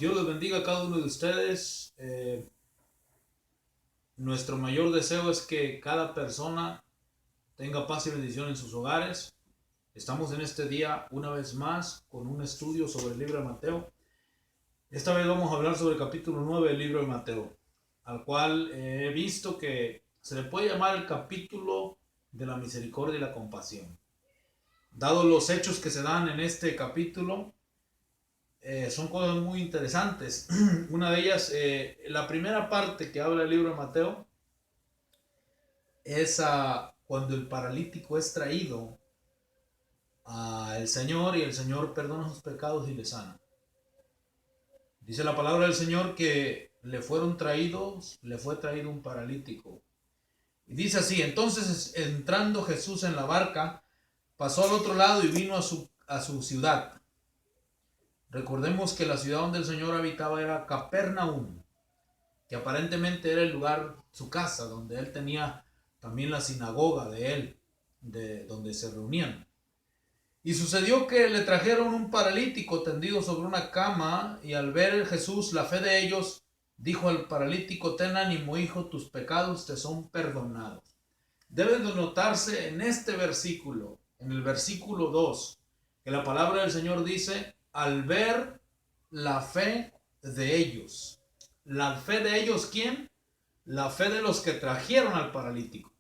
Dios les bendiga a cada uno de ustedes. Nuestro mayor deseo es que cada persona tenga paz y bendición en sus hogares. Estamos en este día una vez más con un estudio sobre el libro de Mateo. Esta vez vamos a hablar sobre el capítulo 9 del libro de Mateo, al cual he visto que se le puede llamar el capítulo de la misericordia y la compasión. Dados los hechos que se dan en este capítulo, son cosas muy interesantes. Una de ellas, la primera parte que habla el libro de Mateo, es cuando el paralítico es traído al Señor y el Señor perdona sus pecados y le sana. Dice la palabra del Señor que le fue traído un paralítico. Y dice así: entonces entrando Jesús en la barca, pasó al otro lado y vino a su ciudad. Recordemos que la ciudad donde el Señor habitaba era Capernaum, que aparentemente era el lugar, su casa, donde él tenía también la sinagoga de él, de donde se reunían. Y sucedió que le trajeron un paralítico tendido sobre una cama, y al ver Jesús la fe de ellos, dijo al paralítico: ten ánimo, hijo, tus pecados te son perdonados. Debe de notarse en este versículo, en el versículo 2, que la palabra del Señor dice: al ver la fe de ellos. ¿La fe de ellos quién? La fe de los que trajeron al paralítico.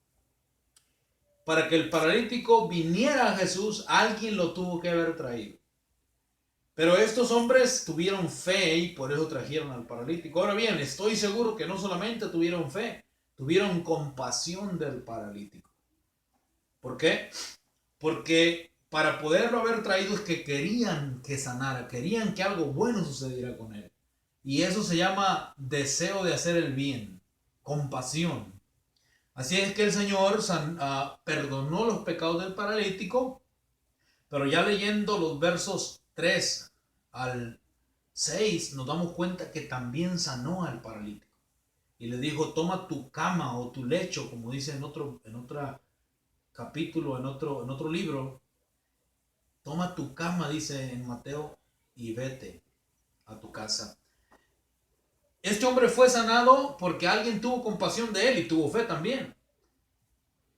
Para que el paralítico viniera a Jesús, alguien lo tuvo que haber traído. Pero estos hombres tuvieron fe y por eso trajeron al paralítico. Ahora bien, estoy seguro que no solamente tuvieron fe, tuvieron compasión del paralítico. ¿Por qué? Porque para poderlo haber traído es que querían que sanara, querían que algo bueno sucediera con él. Y eso se llama deseo de hacer el bien, compasión. Así es que el Señor perdonó los pecados del paralítico, pero ya leyendo los versos 3 al 6 nos damos cuenta que también sanó al paralítico. Y le dijo: toma tu cama o tu lecho, como dice en otro capítulo, en otro libro. Toma tu cama, dice en Mateo, y vete a tu casa. Este hombre fue sanado porque alguien tuvo compasión de él y tuvo fe también.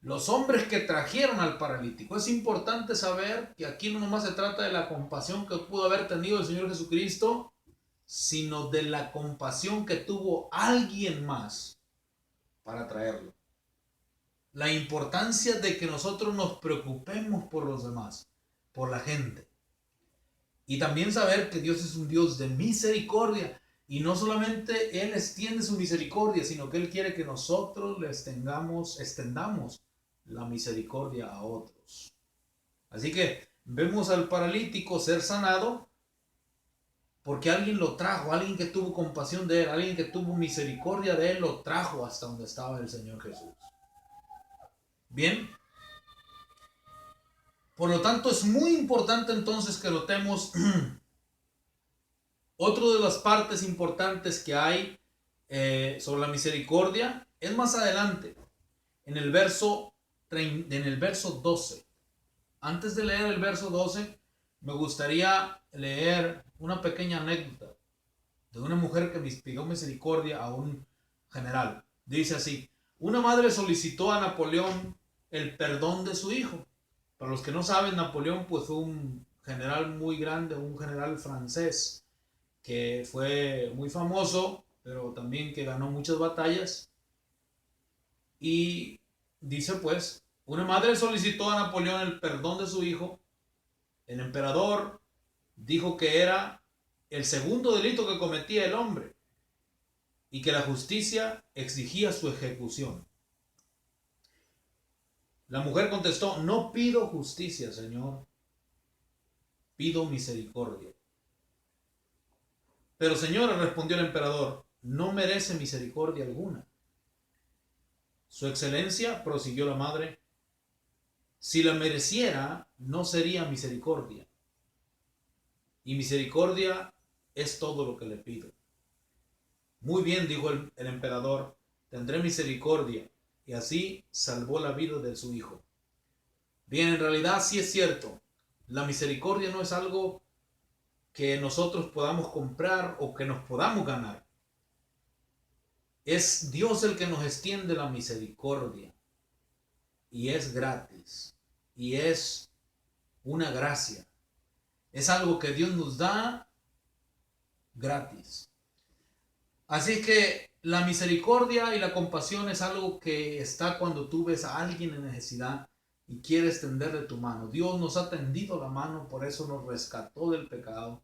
Los hombres que trajeron al paralítico. Es importante saber que aquí no nomás se trata de la compasión que pudo haber tenido el Señor Jesucristo, sino de la compasión que tuvo alguien más para traerlo. La importancia de que nosotros nos preocupemos por los demás, por la gente. Y también saber que Dios es un Dios de misericordia. Y no solamente Él extiende su misericordia, sino que Él quiere que nosotros le extendamos la misericordia a otros. Así que vemos al paralítico ser sanado porque alguien lo trajo, alguien que tuvo compasión de él, alguien que tuvo misericordia de él, lo trajo hasta donde estaba el Señor Jesús. Bien, por lo tanto es muy importante entonces que notemos otro de las partes importantes que hay sobre la misericordia. Es más adelante, en el verso 12. Antes de leer el verso 12, me gustaría leer una pequeña anécdota de una mujer que me inspiró misericordia a un general. Dice así: una madre solicitó a Napoleón el perdón de su hijo. Para los que no saben, Napoleón pues fue un general muy grande, un general francés que fue muy famoso, pero también que ganó muchas batallas. Y dice pues: una madre solicitó a Napoleón el perdón de su hijo. El emperador dijo que era el segundo delito que cometía el hombre y que la justicia exigía su ejecución. La mujer contestó: no pido justicia, Señor, pido misericordia. Pero, señora, respondió el emperador, no merece misericordia alguna. Su excelencia, prosiguió la madre, si la mereciera, no sería misericordia. Y misericordia es todo lo que le pido. Muy bien, dijo el emperador, tendré misericordia. Y así salvó la vida de su hijo. Bien, en realidad sí es cierto. La misericordia no es algo que nosotros podamos comprar o que nos podamos ganar. Es Dios el que nos extiende la misericordia y es gratis y es una gracia. Es algo que Dios nos da gratis. Así que la misericordia y la compasión es algo que está cuando tú ves a alguien en necesidad y quieres tenderle tu mano. Dios nos ha tendido la mano, por eso nos rescató del pecado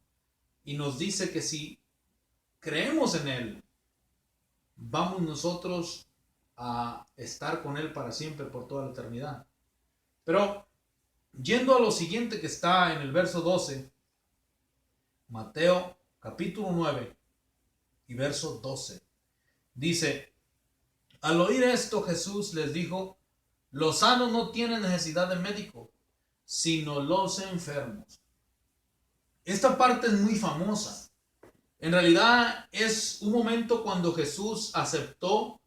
y nos dice que si creemos en Él, vamos nosotros a estar con Él para siempre, por toda la eternidad. Pero yendo a lo siguiente que está en el verso 12, Mateo capítulo 9 y verso 12, dice: al oír esto Jesús les dijo: los sanos no tienen necesidad de médico, sino los enfermos. Esta parte es muy famosa. En realidad es un momento cuando Jesús aceptó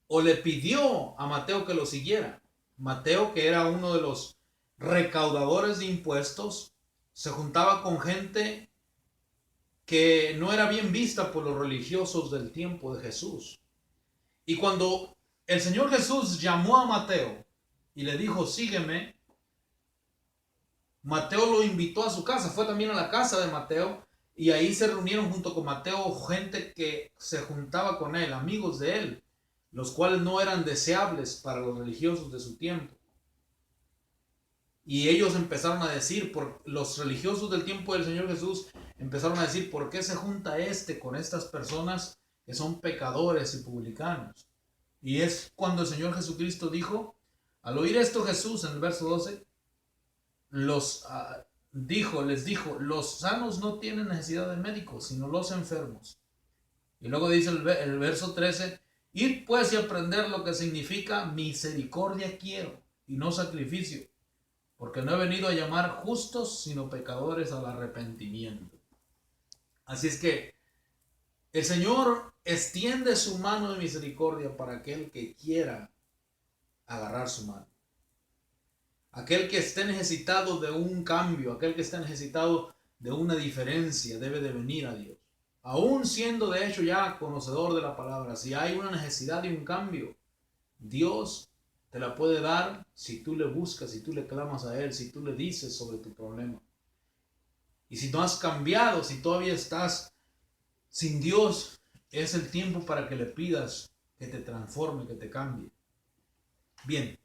o le pidió a Mateo que lo siguiera. Mateo, que era uno de los recaudadores de impuestos, se juntaba con gente que no era bien vista por los religiosos del tiempo de Jesús. Y cuando el Señor Jesús llamó a Mateo y le dijo: sígueme, Mateo lo invitó a su casa. Fue también a la casa de Mateo y ahí se reunieron junto con Mateo gente que se juntaba con él, amigos de él, los cuales no eran deseables para los religiosos de su tiempo. Y ellos empezaron a decir, los religiosos del tiempo del Señor Jesús empezaron a decir: ¿por qué se junta con estas personas que son pecadores y publicanos? Y es cuando el Señor Jesucristo dijo, al oír esto Jesús en el verso 12, les dijo: los sanos no tienen necesidad de médicos, sino los enfermos. Y luego dice el verso 13, id pues y aprender lo que significa misericordia quiero y no sacrificio, porque no he venido a llamar justos, sino pecadores al arrepentimiento. Así es que el Señor extiende su mano de misericordia para aquel que quiera agarrar su mano. Aquel que esté necesitado de un cambio, aquel que esté necesitado de una diferencia, debe de venir a Dios. Aún siendo de hecho ya conocedor de la palabra, si hay una necesidad de un cambio, Dios te la puede dar si tú le buscas, si tú le clamas a Él, si tú le dices sobre tu problema. Y si no has cambiado, si todavía estás sin Dios, es el tiempo para que le pidas que te transforme, que te cambie. Bien.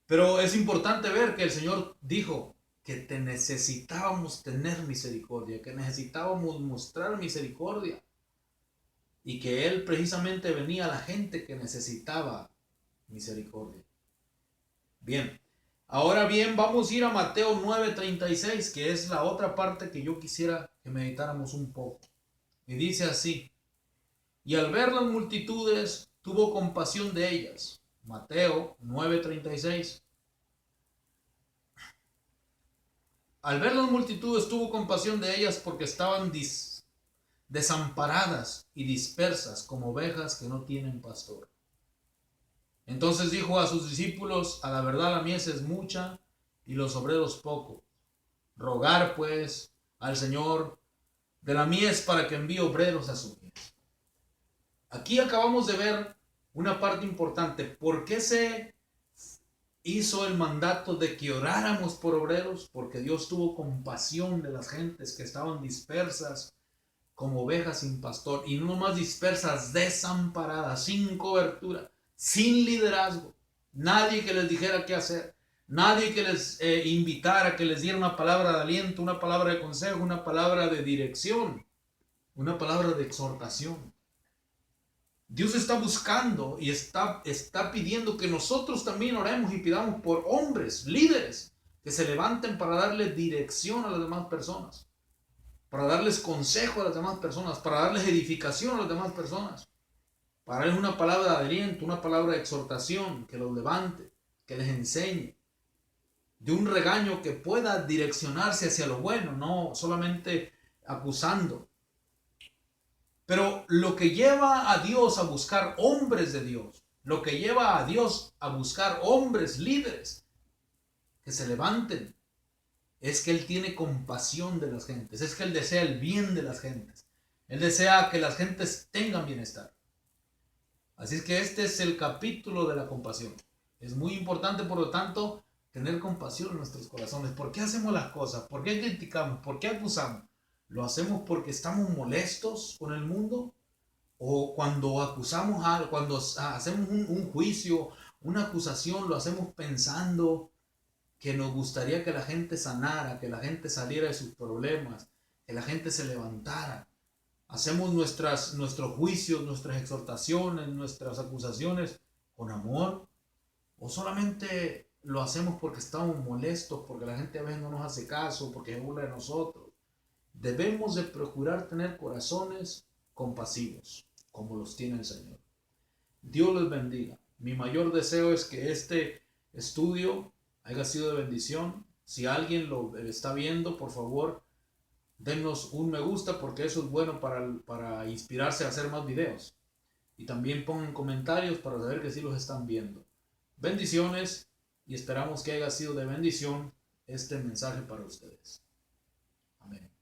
Pero es importante ver que el Señor dijo que necesitábamos tener misericordia, que necesitábamos mostrar misericordia y que Él precisamente venía a la gente que necesitaba misericordia. Bien, ahora bien, vamos a ir a Mateo 9:36, que es la otra parte que yo quisiera que meditáramos un poco. Y dice así: y al ver las multitudes, tuvo compasión de ellas. Mateo 9:36. Al ver las multitudes, tuvo compasión de ellas porque estaban desamparadas y dispersas como ovejas que no tienen pastor. Entonces dijo a sus discípulos: a la verdad la mies es mucha y los obreros poco. Rogar pues al Señor de la mies para que envíe obreros a su mies. Aquí acabamos de ver una parte importante. ¿Por qué se hizo el mandato de que oráramos por obreros? Porque Dios tuvo compasión de las gentes que estaban dispersas como ovejas sin pastor, y no nomás dispersas, desamparadas, sin cobertura, sin liderazgo, nadie que les dijera qué hacer, nadie que les invitara, que les diera una palabra de aliento, una palabra de consejo, una palabra de dirección, una palabra de exhortación. Dios está buscando y está pidiendo que nosotros también oremos y pidamos por hombres, líderes, que se levanten para darle dirección a las demás personas, para darles consejo a las demás personas, para darles edificación a las demás personas, para darles una palabra de aliento, una palabra de exhortación, que los levante, que les enseñe, de un regaño que pueda direccionarse hacia lo bueno, no solamente acusando. Pero lo que lleva a Dios a buscar hombres de Dios, lo que lleva a Dios a buscar hombres líderes que se levanten, es que Él tiene compasión de las gentes, es que Él desea el bien de las gentes. Él desea que las gentes tengan bienestar. Así es que este es el capítulo de la compasión. Es muy importante, por lo tanto, tener compasión en nuestros corazones. ¿Por qué hacemos las cosas? ¿Por qué criticamos? ¿Por qué acusamos? ¿Lo hacemos porque estamos molestos con el mundo? ¿O cuando acusamos algo, cuando hacemos un juicio, una acusación, lo hacemos pensando que nos gustaría que la gente sanara, que la gente saliera de sus problemas, que la gente se levantara? Hacemos nuestros juicios, nuestras exhortaciones, nuestras acusaciones con amor, o solamente lo hacemos porque estamos molestos, porque la gente a veces no nos hace caso, porque se burla de nosotros. Debemos de procurar tener corazones compasivos, como los tiene el Señor. Dios les bendiga. Mi mayor deseo es que este estudio haya sido de bendición. Si alguien lo está viendo, por favor, denos un me gusta, porque eso es bueno para inspirarse a hacer más videos. Y también pongan comentarios para saber que sí los están viendo. Bendiciones, y esperamos que haya sido de bendición este mensaje para ustedes. Amén.